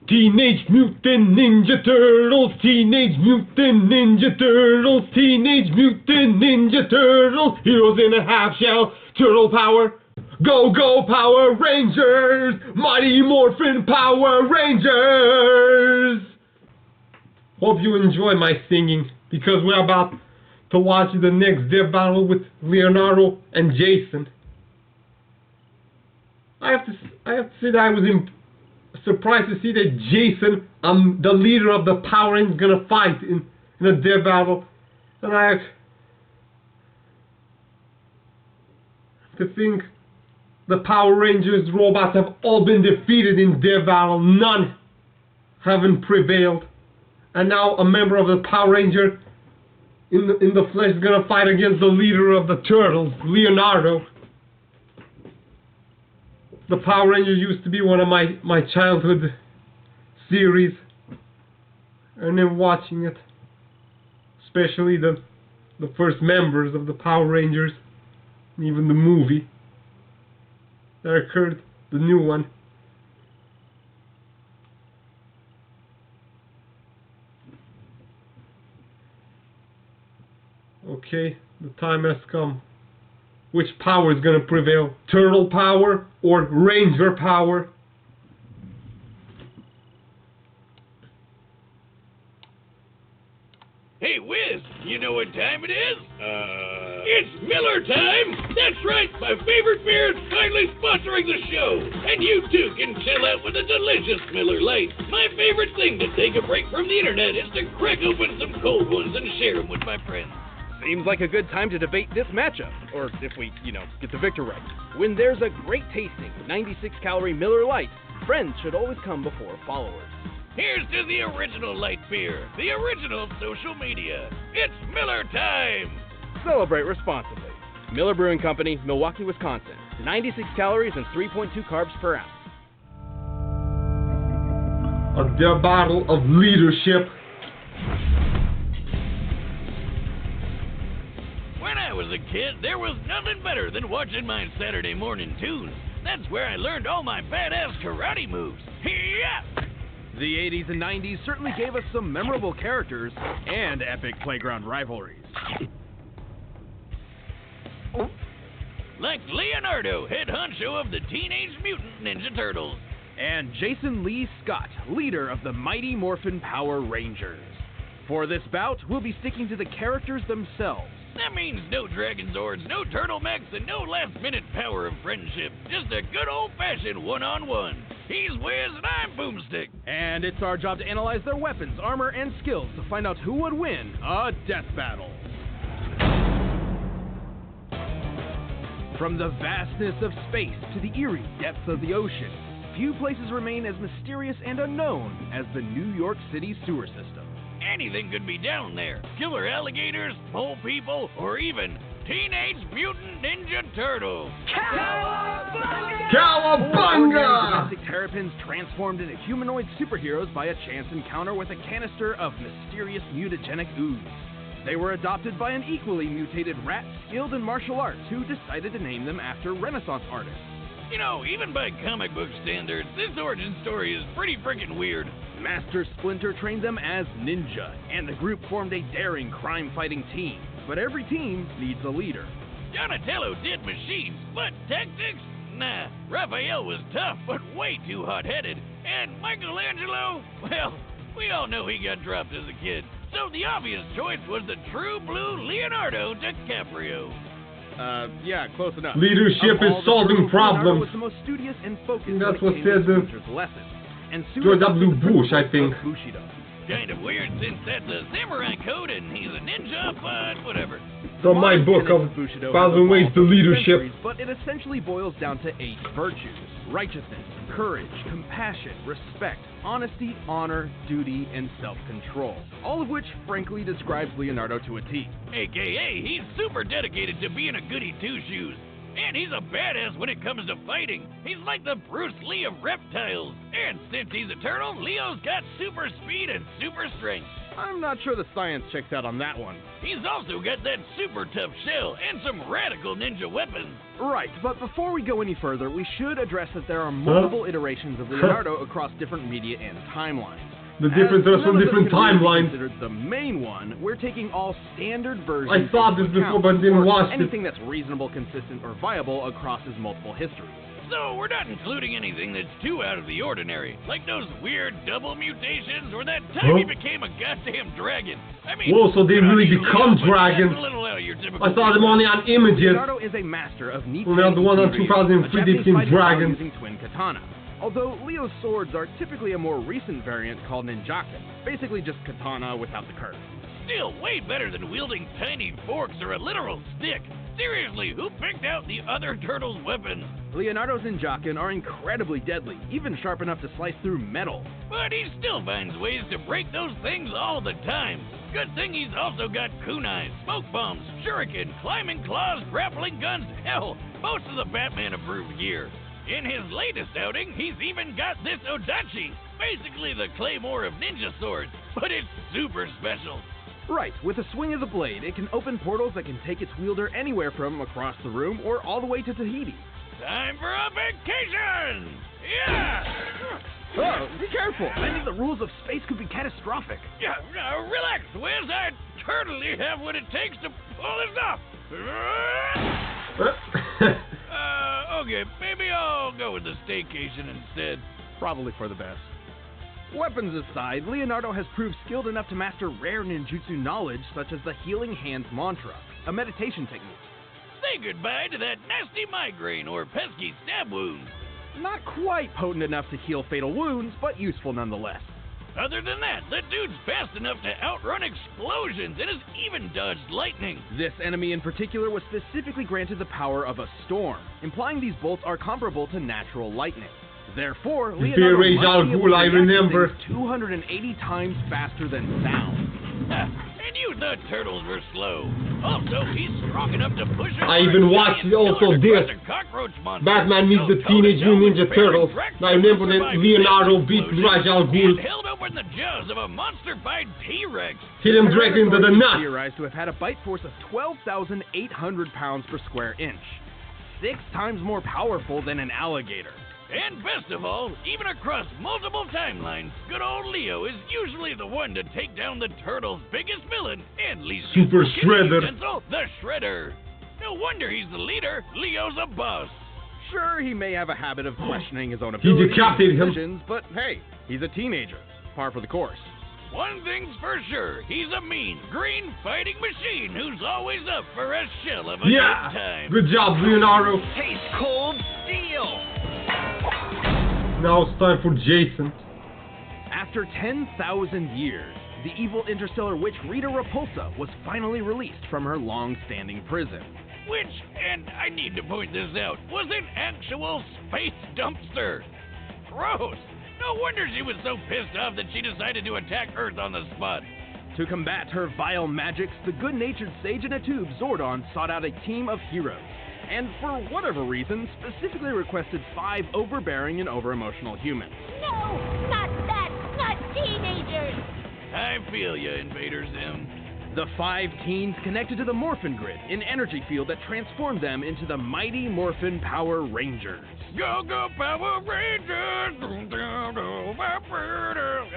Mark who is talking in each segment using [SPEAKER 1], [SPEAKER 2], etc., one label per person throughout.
[SPEAKER 1] Teenage Mutant Ninja Turtles, Teenage Mutant Ninja Turtles, Teenage Mutant Ninja Turtles, heroes in a half shell, turtle power, go go Power Rangers, mighty Morphin Power Rangers. Hope you enjoy my singing, because we're about to watch the next Death Battle with Leonardo and Jason. I have to say that I was surprised to see that Jason, the leader of the Power Rangers, is gonna fight in a Death Battle, and I have to think the Power Rangers robots have all been defeated in Death Battle. None haven't prevailed, and now a member of the Power Ranger in the flesh is gonna fight against the leader of the Turtles, Leonardo. The Power Rangers used to be one of my childhood series. And then watching it, especially the first members of the Power Rangers, and even the movie that occurred, the new one. Okay, the time has come. Which power is going to prevail? Turtle power or Ranger power?
[SPEAKER 2] Hey, Wiz, you know what time it is? It's Miller time! That's right, my favorite beer is kindly sponsoring the show. And you too can chill out with a delicious Miller Lite. My favorite thing to take a break from the internet is to crack open some cold ones and share them with my friends.
[SPEAKER 3] Seems like a good time to debate this matchup, or if we, get the victor right. When there's a great tasting, 96-calorie Miller Lite, friends should always come before followers.
[SPEAKER 2] Here's to the original light beer, the original social media. It's Miller time!
[SPEAKER 3] Celebrate responsibly. Miller Brewing Company, Milwaukee, Wisconsin. 96 calories and 3.2 carbs per ounce.
[SPEAKER 1] A battle of leadership.
[SPEAKER 2] When I was a kid, there was nothing better than watching my Saturday morning tunes. That's where I learned all my badass karate moves. Yeah!
[SPEAKER 4] The 80s and 90s certainly gave us some memorable characters and epic playground rivalries.
[SPEAKER 2] Like Leonardo, head honcho of the Teenage Mutant Ninja Turtles.
[SPEAKER 4] And Jason Lee Scott, leader of the mighty Morphin Power Rangers. For this bout, we'll be sticking to the characters themselves.
[SPEAKER 2] That means no Dragon Zords, no Turtle Mechs, and no last-minute power of friendship. Just a good old-fashioned one-on-one. He's Wiz and I'm Boomstick.
[SPEAKER 4] And it's our job to analyze their weapons, armor, and skills to find out who would win a death battle. From the vastness of space to the eerie depths of the ocean, few places remain as mysterious and unknown as the New York City sewer system.
[SPEAKER 2] Anything could be down there. Killer alligators, mole people, or even Teenage Mutant Ninja Turtles.
[SPEAKER 1] Cowabunga! Cowabunga!
[SPEAKER 4] Domestic terrapins transformed into humanoid superheroes by a chance encounter with a canister of mysterious mutagenic ooze. They were adopted by an equally mutated rat skilled in martial arts who decided to name them after Renaissance artists.
[SPEAKER 2] You know, even by comic book standards, this origin story is pretty freaking weird.
[SPEAKER 4] Master Splinter trained them as ninja, and the group formed a daring crime-fighting team. But every team needs a leader.
[SPEAKER 2] Donatello did machines, but tactics? Nah, Raphael was tough, but way too hot-headed. And Michelangelo? Well, we all know he got dropped as a kid. So the obvious choice was the true blue Leonardo DiCaprio.
[SPEAKER 4] Yeah, close enough.
[SPEAKER 1] Leadership is solving problems.
[SPEAKER 4] Was the most studious and focused
[SPEAKER 1] That's what said
[SPEAKER 4] lessons. And
[SPEAKER 1] George W. Bush, I think.
[SPEAKER 4] Bushido.
[SPEAKER 2] Kind of weird since that's a samurai code and he's a ninja, but whatever.
[SPEAKER 1] From my book of 1,000 Ways to Leadership.
[SPEAKER 4] But it essentially boils down to 8 virtues: righteousness, courage, compassion, respect, honesty, honor, duty, and self-control. All of which, frankly, describes Leonardo to a T.
[SPEAKER 2] AKA, he's super dedicated to being a goody two-shoes. And he's a badass when it comes to fighting. He's like the Bruce Lee of reptiles. And since he's a turtle, Leo's got super speed and super strength.
[SPEAKER 3] I'm not sure the science checks out on that one.
[SPEAKER 2] He's also got that super tough shell and some radical ninja weapons.
[SPEAKER 3] Right, but before we go any further, we should address that there are multiple iterations of Leonardo across different media and timelines.
[SPEAKER 1] The difference are from different timelines.
[SPEAKER 3] Considered the main one, we're taking all standard versions.
[SPEAKER 1] I saw this before, but didn't watch it.
[SPEAKER 3] Anything that's reasonable, consistent, or viable across his multiple histories.
[SPEAKER 2] So we're not including anything that's too out of the ordinary, like those weird double mutations or that time he became a goddamn dragon. I mean,
[SPEAKER 1] whoa, so they really become dragons.
[SPEAKER 2] That's a little out of your typical
[SPEAKER 1] I saw them only on images.
[SPEAKER 3] Leonardo is a master of neat.
[SPEAKER 1] Well, the one on 2003 they became dragons.
[SPEAKER 3] Using twin katana. Although Leo's swords are typically a more recent variant called ninjaken, basically just katana without the curve.
[SPEAKER 2] Still way better than wielding tiny forks or a literal stick. Seriously, who picked out the other turtle's weapons?
[SPEAKER 3] Leonardo's ninjaken are incredibly deadly, even sharp enough to slice through metal.
[SPEAKER 2] But he still finds ways to break those things all the time. Good thing he's also got kunais, smoke bombs, shuriken, climbing claws, grappling guns, hell, most of the Batman-approved gear. In his latest outing, he's even got this odachi, basically the claymore of ninja swords, but it's super special.
[SPEAKER 3] Right, with a swing of the blade, it can open portals that can take its wielder anywhere from across the room or all the way to Tahiti.
[SPEAKER 2] Time for a vacation! Yeah!
[SPEAKER 3] Oh, be careful! Many of the rules of space could be catastrophic.
[SPEAKER 2] Yeah, relax, Wiz. I totally have what it takes to pull this off. Okay, maybe I'll go with the staycation instead.
[SPEAKER 3] Probably for the best. Weapons aside, Leonardo has proved skilled enough to master rare ninjutsu knowledge such as the Healing Hands Mantra, a meditation technique.
[SPEAKER 2] Say goodbye to that nasty migraine or pesky stab wound.
[SPEAKER 3] Not quite potent enough to heal fatal wounds, but useful nonetheless.
[SPEAKER 2] Other than that, the dude's fast enough to outrun explosions and has even dodged lightning.
[SPEAKER 3] This enemy in particular was specifically granted the power of a storm, implying these bolts are comparable to natural lightning. Therefore, Leonardo must be able to react to things 280 times faster than sound.
[SPEAKER 2] And you thought turtles were slow. Also, he's strong enough to push
[SPEAKER 1] I even watched also this. Batman meets the Teenage Mutant Ninja Turtles. I remember that Leonardo beat Raj Al Ghul.
[SPEAKER 2] Held open the jaws of a monster-fied T-Rex.
[SPEAKER 1] Hit him directly into the nuts.
[SPEAKER 3] Theorized to have had a bite force of 12,800 pounds per square inch. 6 times more powerful than an alligator.
[SPEAKER 2] And best of all, even across multiple timelines, good old Leo is usually the one to take down the Turtles' biggest villain and least
[SPEAKER 1] Super Shredder.
[SPEAKER 2] utensil, the Shredder. No wonder he's the leader. Leo's a boss.
[SPEAKER 3] Sure, he may have a habit of questioning his own abilities
[SPEAKER 1] decapitated him.
[SPEAKER 3] decisions, but hey, he's a teenager. Par for the course.
[SPEAKER 2] One thing's for sure, he's a mean, green fighting machine who's always up for a shell of a good time.
[SPEAKER 1] Good job, Leonardo.
[SPEAKER 2] Taste cold steel.
[SPEAKER 1] Now it's time for Jason.
[SPEAKER 3] After 10,000 years, the evil interstellar witch Rita Repulsa was finally released from her long-standing prison.
[SPEAKER 2] Which, and I need to point this out, was an actual space dumpster. Gross. No wonder she was so pissed off that she decided to attack Earth on the spot.
[SPEAKER 3] To combat her vile magics, the good-natured sage in a tube, Zordon, sought out a team of heroes. And for whatever reason, specifically requested 5 overbearing and over-emotional humans.
[SPEAKER 5] No, not that, not teenagers!
[SPEAKER 2] I feel ya, Invader Zim.
[SPEAKER 3] The 5 teens connected to the Morphin Grid, an energy field that transformed them into the mighty Morphin Power Rangers.
[SPEAKER 2] Go, go, Power Rangers!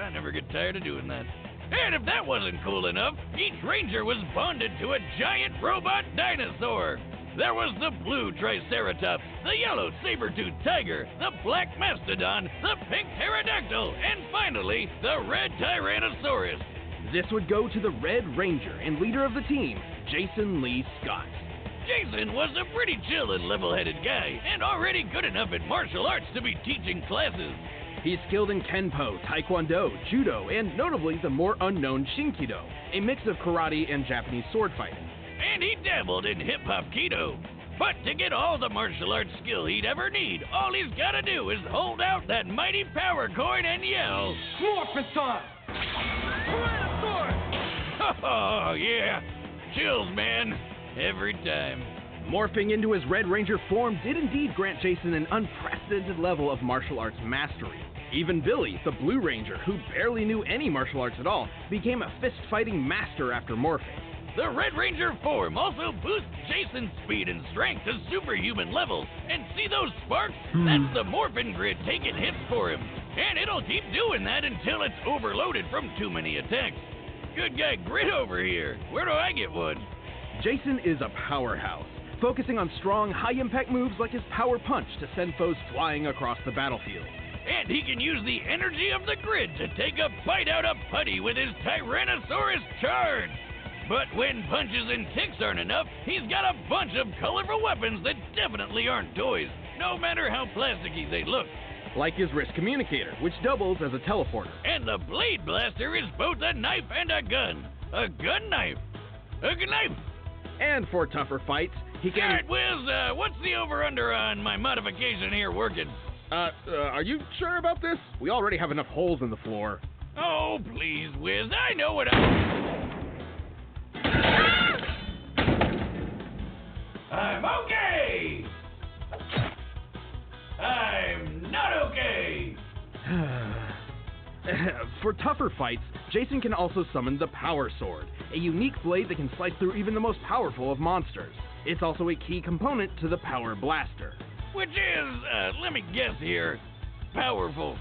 [SPEAKER 2] I never get tired of doing that. And if that wasn't cool enough, each ranger was bonded to a giant robot dinosaur. There was the blue Triceratops, the yellow saber-toothed tiger, the black mastodon, the pink pterodactyl, and finally, the red Tyrannosaurus.
[SPEAKER 3] This would go to the Red Ranger and leader of the team, Jason Lee Scott.
[SPEAKER 2] Jason was a pretty chill and level-headed guy, and already good enough at martial arts to be teaching classes.
[SPEAKER 3] He's skilled in Kenpo, Taekwondo, Judo, and notably the more unknown Shinkido, a mix of karate and Japanese sword fighting.
[SPEAKER 2] And he dabbled in hip-hop keto. But to get all the martial arts skill he'd ever need, all he's gotta do is hold out that mighty power coin and yell, Morphin time! Oh, yeah. Chills, man. Every time.
[SPEAKER 3] Morphing into his Red Ranger form did indeed grant Jason an unprecedented level of martial arts mastery. Even Billy, the Blue Ranger, who barely knew any martial arts at all, became a fist-fighting master after morphing.
[SPEAKER 2] The Red Ranger form also boosts Jason's speed and strength to superhuman levels. And see those sparks? That's the Morphin Grid taking hits for him. And it'll keep doing that until it's overloaded from too many attacks. Good guy Grid over here. Where do I get one?
[SPEAKER 3] Jason is a powerhouse, focusing on strong, high-impact moves like his Power Punch to send foes flying across the battlefield.
[SPEAKER 2] And he can use the energy of the Grid to take a bite out of Putty with his Tyrannosaurus Charge. But when punches and ticks aren't enough, he's got a bunch of colorful weapons that definitely aren't toys, no matter how plasticky they look.
[SPEAKER 3] Like his wrist communicator, which doubles as a teleporter.
[SPEAKER 2] And the Blade Blaster is both a knife and a gun. A gun knife. A gun knife.
[SPEAKER 3] And for tougher fights, he can...
[SPEAKER 2] Alright, Wiz, what's the over-under on my modification here working?
[SPEAKER 3] Are you sure about this? We already have enough holes in the floor.
[SPEAKER 2] Oh, please, Wiz, I know what I'm okay! I'm not okay!
[SPEAKER 3] For tougher fights, Jason can also summon the Power Sword, a unique blade that can slice through even the most powerful of monsters. It's also a key component to the Power Blaster.
[SPEAKER 2] Which is, let me guess here, powerful.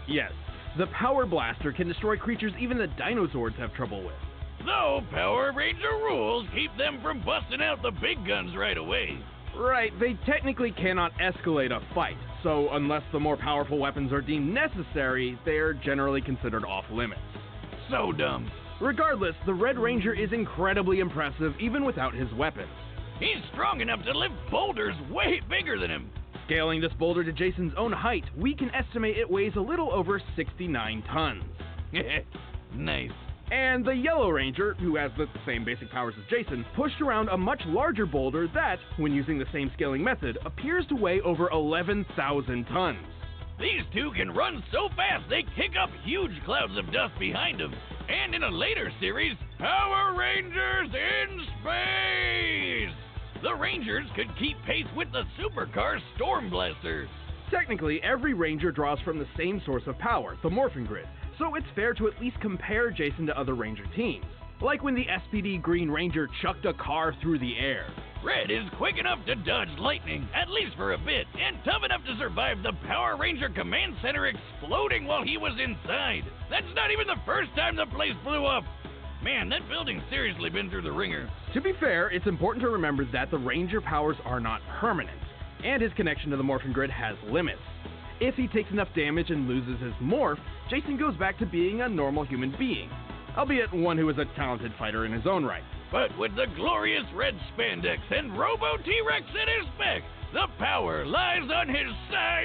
[SPEAKER 3] Yes. The Power Blaster can destroy creatures even the dinosaurs have trouble with.
[SPEAKER 2] Though Power Ranger rules keep them from busting out the big guns right away.
[SPEAKER 3] Right, they technically cannot escalate a fight, so unless the more powerful weapons are deemed necessary, they're generally considered off limits.
[SPEAKER 2] So dumb.
[SPEAKER 3] Regardless, the Red Ranger is incredibly impressive even without his weapons.
[SPEAKER 2] He's strong enough to lift boulders way bigger than him.
[SPEAKER 3] Scaling this boulder to Jason's own height, we can estimate it weighs a little over 69 tons.
[SPEAKER 2] Nice.
[SPEAKER 3] And the Yellow Ranger, who has the same basic powers as Jason, pushed around a much larger boulder that, when using the same scaling method, appears to weigh over 11,000 tons.
[SPEAKER 2] These two can run so fast they kick up huge clouds of dust behind them. And in a later series, Power Rangers in Space! The Rangers could keep pace with the supercar Storm Blaster.
[SPEAKER 3] Technically, every Ranger draws from the same source of power, the Morphin Grid, so it's fair to at least compare Jason to other Ranger teams. Like when the SPD Green Ranger chucked a car through the air.
[SPEAKER 2] Red is quick enough to dodge lightning, at least for a bit, and tough enough to survive the Power Ranger Command Center exploding while he was inside. That's not even the first time the place blew up. Man, that building's seriously been through the ringer.
[SPEAKER 3] To be fair, it's important to remember that the Ranger powers are not permanent, and his connection to the Morphin Grid has limits. If he takes enough damage and loses his morph, Jason goes back to being a normal human being, albeit one who is a talented fighter in his own right.
[SPEAKER 2] But with the glorious red spandex and Robo T-Rex at his back, the power lies on his side.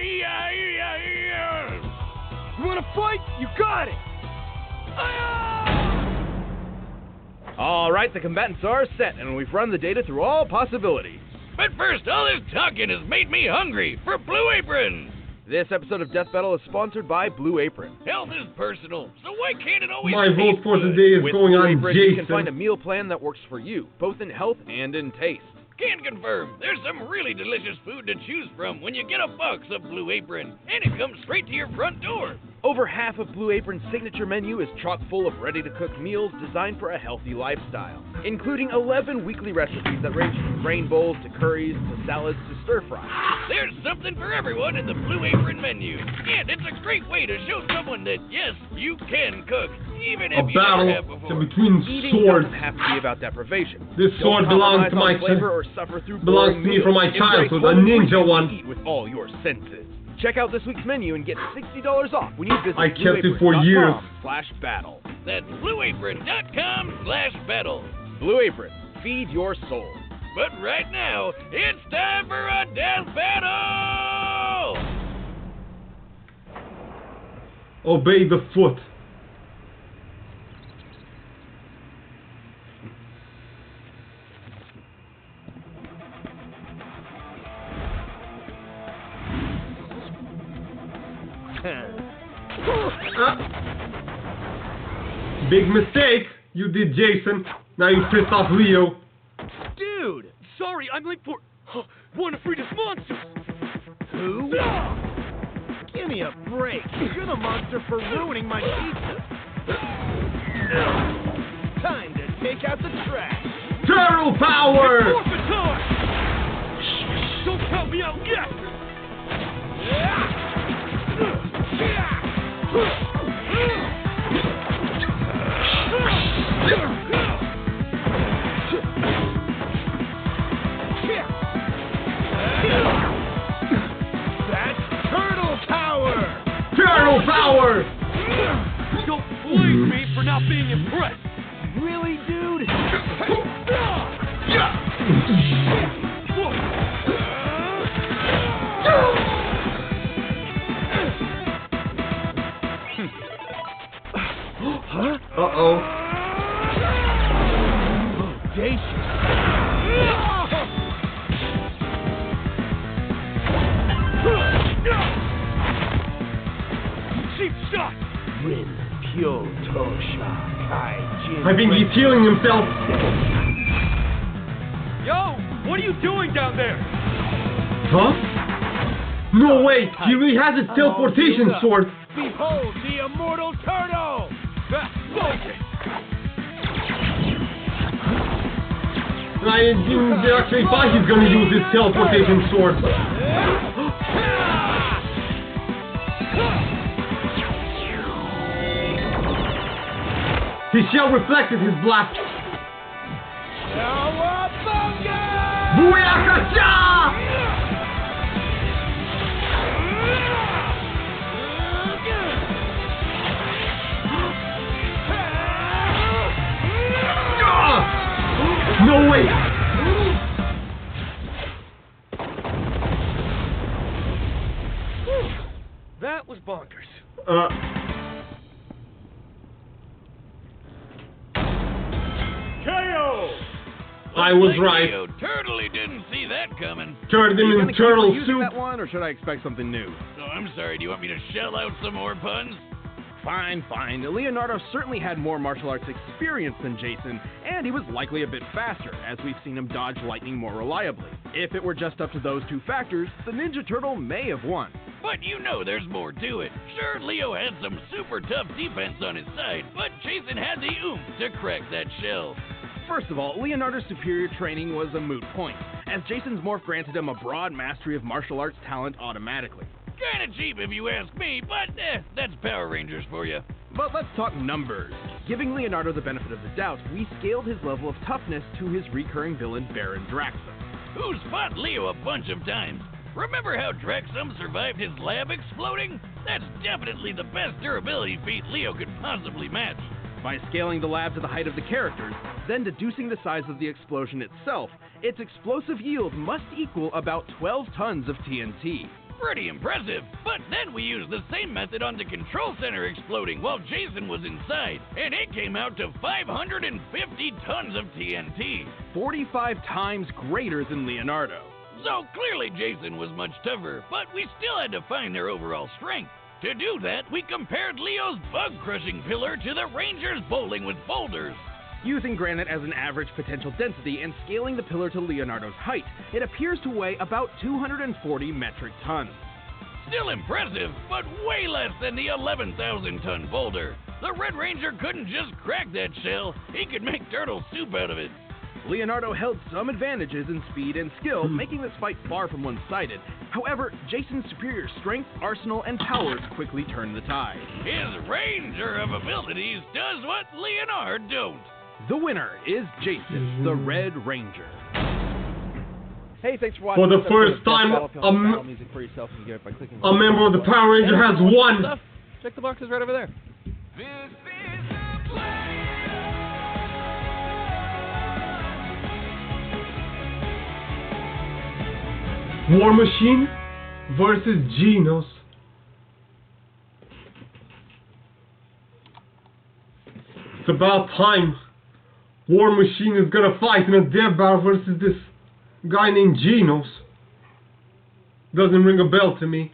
[SPEAKER 4] You wanna fight? You got it! Alright, the combatants are set, and we've run the data through all possibilities.
[SPEAKER 2] But first, all this talking has made me hungry for Blue Apron.
[SPEAKER 4] This episode of Death Battle is sponsored by Blue Apron.
[SPEAKER 2] Health is personal, so why can't it always
[SPEAKER 1] My vote
[SPEAKER 2] taste
[SPEAKER 1] for
[SPEAKER 2] good?
[SPEAKER 1] today is
[SPEAKER 4] With
[SPEAKER 1] going
[SPEAKER 4] Blue
[SPEAKER 1] on
[SPEAKER 4] Apron, you can
[SPEAKER 1] Jason.
[SPEAKER 4] find a meal plan that works for you, both in health and in taste.
[SPEAKER 2] Can confirm, there's some really delicious food to choose from when you get a box of Blue Apron, and it comes straight to your front door.
[SPEAKER 4] Over half of Blue Apron's signature menu is chock full of ready-to-cook meals designed for a healthy lifestyle, including 11 weekly recipes that range from grain bowls to curries to salads to stir-fries.
[SPEAKER 2] There's something for everyone in the Blue Apron menu, and it's a great way to show someone that, yes, you can cook, even
[SPEAKER 1] A
[SPEAKER 2] if you never have
[SPEAKER 1] battle
[SPEAKER 2] before.
[SPEAKER 1] between
[SPEAKER 4] Eating
[SPEAKER 1] swords.
[SPEAKER 4] doesn't have to be about deprivation.
[SPEAKER 1] This
[SPEAKER 4] Don't
[SPEAKER 1] sword belongs to
[SPEAKER 4] compromise
[SPEAKER 1] my
[SPEAKER 4] on flavor or suffer through
[SPEAKER 1] belongs
[SPEAKER 4] boring
[SPEAKER 1] to me
[SPEAKER 4] meals.
[SPEAKER 1] from my
[SPEAKER 4] Embrace
[SPEAKER 1] childhood, a
[SPEAKER 4] home
[SPEAKER 1] ninja
[SPEAKER 4] freedom
[SPEAKER 1] one.
[SPEAKER 4] to eat with all your senses. Check out this week's menu and get $60 off when you visit
[SPEAKER 1] I kept it for years.
[SPEAKER 4] blueapron.com/battle.
[SPEAKER 2] That's blueapron.com/battle.
[SPEAKER 4] Blue Apron, feed your soul.
[SPEAKER 2] But right now, it's time for a death battle!
[SPEAKER 1] Obey the foot. Big mistake you did, Jason. Now you pissed off Leo.
[SPEAKER 6] Dude, sorry, I'm late for one of Frida's monsters.
[SPEAKER 4] Who? Give me a break. You're the monster for ruining my pizza. Time to take out the trash.
[SPEAKER 1] Turtle Power!
[SPEAKER 4] Morphin Power! Don't count me out yet! That's Turtle Power!
[SPEAKER 1] Turtle Power!
[SPEAKER 4] Don't blame me for not being impressed! Really, dude?
[SPEAKER 1] Huh? Uh-oh.
[SPEAKER 4] Audacious. Cheap shot! Win Pyo Tosha Kaijin.
[SPEAKER 1] I think he's healing himself.
[SPEAKER 4] Yo! What are you doing down there?
[SPEAKER 1] Huh? No way! He really has his teleportation sword!
[SPEAKER 4] Behold the immortal turtle! Bullshit!
[SPEAKER 1] I didn't actually thought he's gonna use his teleportation sword. His shell reflected his blast. Booyakasha! No way!
[SPEAKER 4] That was bonkers.
[SPEAKER 2] KO!
[SPEAKER 1] I was right.
[SPEAKER 2] Leo totally didn't see that coming.
[SPEAKER 1] Turned him in turtle soup.
[SPEAKER 3] That one, or should I expect something new?
[SPEAKER 2] Oh, I'm sorry, do you want me to shell out some more puns?
[SPEAKER 3] Fine, fine. Leonardo certainly had more martial arts experience than Jason, and he was likely a bit faster, as we've seen him dodge lightning more reliably. If it were just up to those two factors, the Ninja Turtle may have won.
[SPEAKER 2] But you know there's more to it. Sure, Leo had some super tough defense on his side, but Jason had the oomph to crack that shell.
[SPEAKER 3] First of all, Leonardo's superior training was a moot point, as Jason's morph granted him a broad mastery of martial arts talent automatically.
[SPEAKER 2] Kinda cheap if you ask me, but that's Power Rangers for you.
[SPEAKER 3] But let's talk numbers. Giving Leonardo the benefit of the doubt, we scaled his level of toughness to his recurring villain Baron Draxum.
[SPEAKER 2] Who's fought Leo a bunch of times? Remember how Draxum survived his lab exploding? That's definitely the best durability feat Leo could possibly match.
[SPEAKER 3] By scaling the lab to the height of the characters, then deducing the size of the explosion itself, its explosive yield must equal about 12 tons of TNT.
[SPEAKER 2] Pretty impressive, but then we used the same method on the control center exploding while Jason was inside, and it came out to 550 tons of TNT.
[SPEAKER 3] 45 times greater than Leonardo.
[SPEAKER 2] So clearly Jason was much tougher, but we still had to find their overall strength. To do that, we compared Leo's bug-crushing pillar to the Rangers bowling with boulders.
[SPEAKER 3] Using granite as an average potential density and scaling the pillar to Leonardo's height, it appears to weigh about 240 metric tons.
[SPEAKER 2] Still impressive, but way less than the 11,000-ton boulder. The Red Ranger couldn't just crack that shell, he could make turtle soup out of it.
[SPEAKER 3] Leonardo held some advantages in speed and skill, making this fight far from one-sided. However, Jason's superior strength, arsenal, and powers quickly turned the tide.
[SPEAKER 2] His Ranger of abilities does what Leonardo don't.
[SPEAKER 3] The winner is Jason, the Red Ranger. Hey, thanks for watching.
[SPEAKER 1] For the first time, a member of the Power Ranger has won.
[SPEAKER 6] Check the boxes right over there.
[SPEAKER 1] War Machine versus Genos. It's about time. War Machine is gonna fight in a Deathbattle versus this guy named Genos. Doesn't ring a bell to me.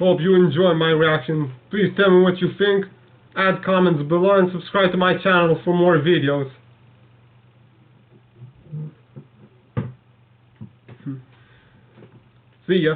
[SPEAKER 1] Hope you enjoy my reaction. Please tell me what you think. Add comments below and subscribe to my channel for more videos. See ya.